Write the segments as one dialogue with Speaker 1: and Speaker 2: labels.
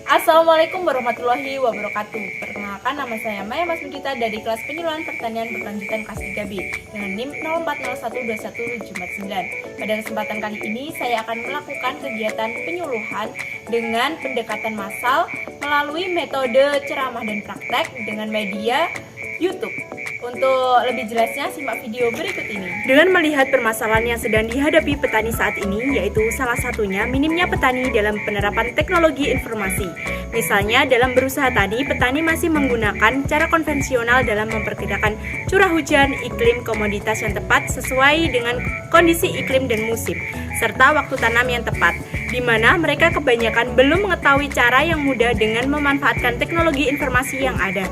Speaker 1: Assalamualaikum warahmatullahi wabarakatuh. Perkenalkan, nama saya Maya Masmudita dari kelas penyuluhan pertanian berlanjutan kelas 3B dengan NIM 04012179. Pada kesempatan kali ini saya akan melakukan kegiatan penyuluhan dengan pendekatan massal melalui metode ceramah dan praktek dengan media YouTube. Untuk lebih jelasnya, simak video berikut ini. Dengan melihat permasalahan yang sedang dihadapi petani saat ini, yaitu salah satunya minimnya petani dalam penerapan teknologi informasi. Misalnya, dalam berusaha tani, petani masih menggunakan cara konvensional dalam memperkirakan curah hujan, iklim, komoditas yang tepat sesuai dengan kondisi iklim dan musim, serta waktu tanam yang tepat, di mana mereka kebanyakan belum mengetahui cara yang mudah dengan memanfaatkan teknologi informasi yang ada.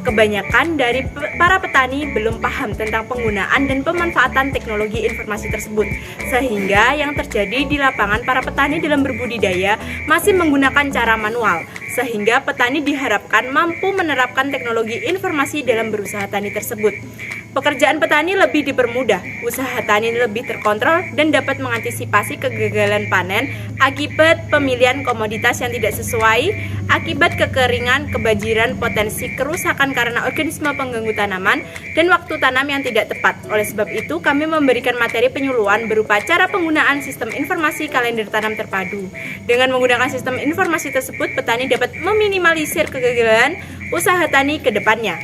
Speaker 1: Kebanyakan dari para petani belum paham tentang penggunaan dan pemanfaatan teknologi informasi tersebut, sehingga yang terjadi di lapangan para petani dalam berbudidaya masih menggunakan cara manual, sehingga petani diharapkan mampu menerapkan teknologi informasi dalam berusaha tani tersebut. Pekerjaan petani lebih dipermudah, usaha tani lebih terkontrol dan dapat mengantisipasi kegagalan panen akibat pemilihan komoditas yang tidak sesuai, akibat kekeringan, kebanjiran, potensi kerusakan karena organisme pengganggu tanaman, dan waktu tanam yang tidak tepat. Oleh sebab itu, kami memberikan materi penyuluhan berupa cara penggunaan sistem informasi kalender tanam terpadu. Dengan menggunakan sistem informasi tersebut, petani dapat meminimalisir kegagalan usaha tani ke depannya.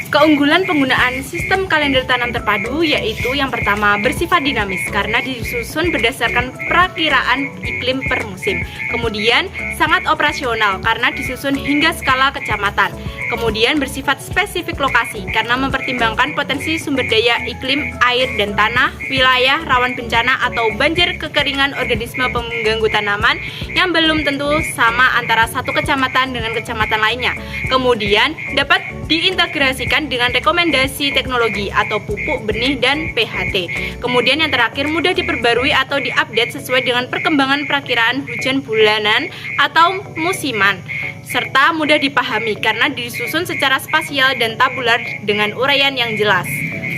Speaker 1: Keunggulan penggunaan sistem kalender tanam terpadu yaitu yang pertama, bersifat dinamis karena disusun berdasarkan perakiraan iklim per musim. Kemudian sangat operasional karena disusun hingga skala kecamatan. Kemudian bersifat spesifik lokasi karena mempertimbangkan potensi sumber daya iklim, air dan tanah, wilayah rawan bencana atau banjir, kekeringan, organisme pengganggu tanaman yang belum tentu sama antara satu kecamatan dengan kecamatan lainnya. Kemudian dapat diintegrasikan dengan rekomendasi teknologi atau pupuk, benih, dan PHT. Kemudian yang terakhir, mudah diperbarui atau diupdate sesuai dengan perkembangan perakiraan hujan bulanan atau musiman, serta mudah dipahami karena disusun secara spasial dan tabular dengan uraian yang jelas.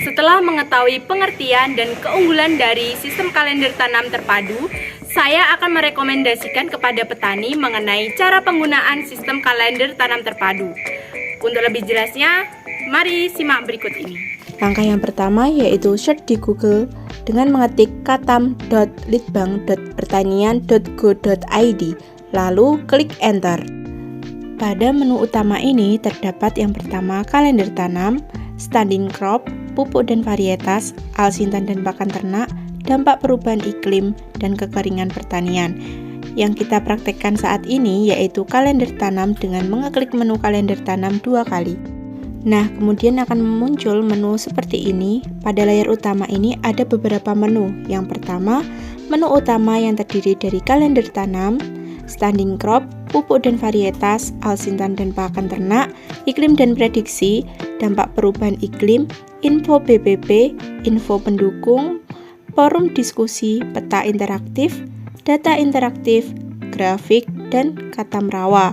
Speaker 1: Setelah mengetahui pengertian dan keunggulan dari sistem kalender tanam terpadu, saya akan merekomendasikan kepada petani mengenai cara penggunaan sistem kalender tanam terpadu. Untuk lebih jelasnya, mari simak berikut ini.
Speaker 2: Langkah yang pertama yaitu search di Google dengan mengetik katam.litbang.pertanian.go.id, lalu klik enter. Pada menu utama ini terdapat yang pertama kalender tanam, standing crop, pupuk dan varietas, alsintan dan pakan ternak, dampak perubahan iklim, dan kekeringan pertanian. Yang kita praktekkan saat ini yaitu kalender tanam dengan mengeklik menu kalender tanam 2 kali. Nah, kemudian akan muncul menu seperti ini. Pada layar utama ini ada beberapa menu. Yang pertama, menu utama yang terdiri dari kalender tanam, standing crop, pupuk dan varietas, alsintan dan pakan ternak, iklim dan prediksi, dampak perubahan iklim, info BPP, info pendukung, forum diskusi, peta interaktif, data interaktif, grafik, dan kata rawa.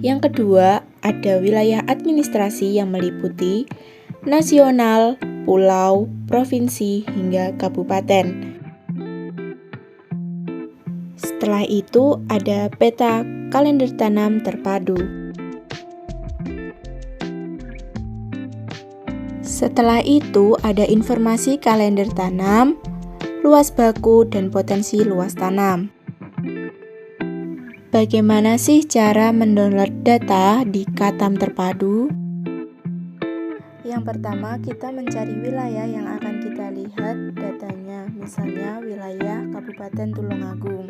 Speaker 2: Yang kedua, ada wilayah administrasi yang meliputi nasional, pulau, provinsi, hingga kabupaten. Setelah itu, ada peta kalender tanam terpadu. Setelah itu, ada informasi kalender tanam, luas baku, dan potensi luas tanam. Bagaimana sih cara mendownload data di Katam Terpadu? Yang pertama, kita mencari wilayah yang akan kita lihat datanya, misalnya wilayah Kabupaten Tulungagung.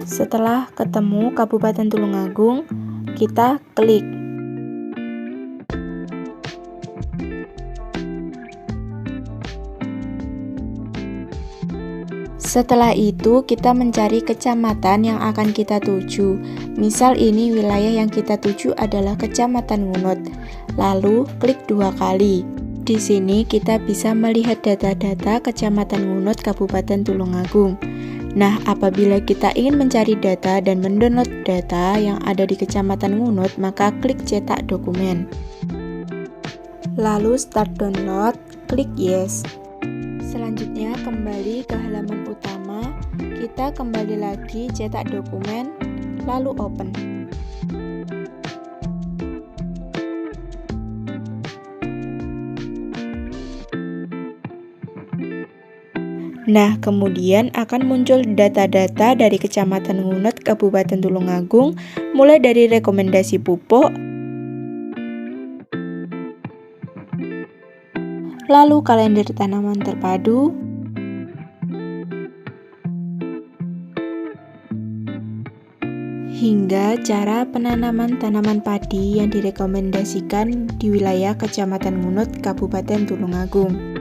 Speaker 2: Setelah ketemu Kabupaten Tulungagung, kita klik. Setelah itu, kita mencari kecamatan yang akan kita tuju. Misal ini wilayah yang kita tuju adalah Kecamatan Ngunut. Lalu, klik 2 kali. Di sini kita bisa melihat data-data Kecamatan Ngunut Kabupaten Tulungagung. Nah, apabila kita ingin mencari data dan mendownload data yang ada di Kecamatan Ngunut, maka klik cetak dokumen. Lalu start download, klik yes. Selanjutnya kembali ke halaman utama, Kita kembali lagi cetak dokumen, lalu open. Nah, kemudian akan muncul data-data dari Kecamatan Ngunut, Kabupaten Tulungagung, mulai dari rekomendasi pupuk, lalu kalender tanaman terpadu, hingga cara penanaman tanaman padi yang direkomendasikan di wilayah Kecamatan Ngunut, Kabupaten Tulungagung.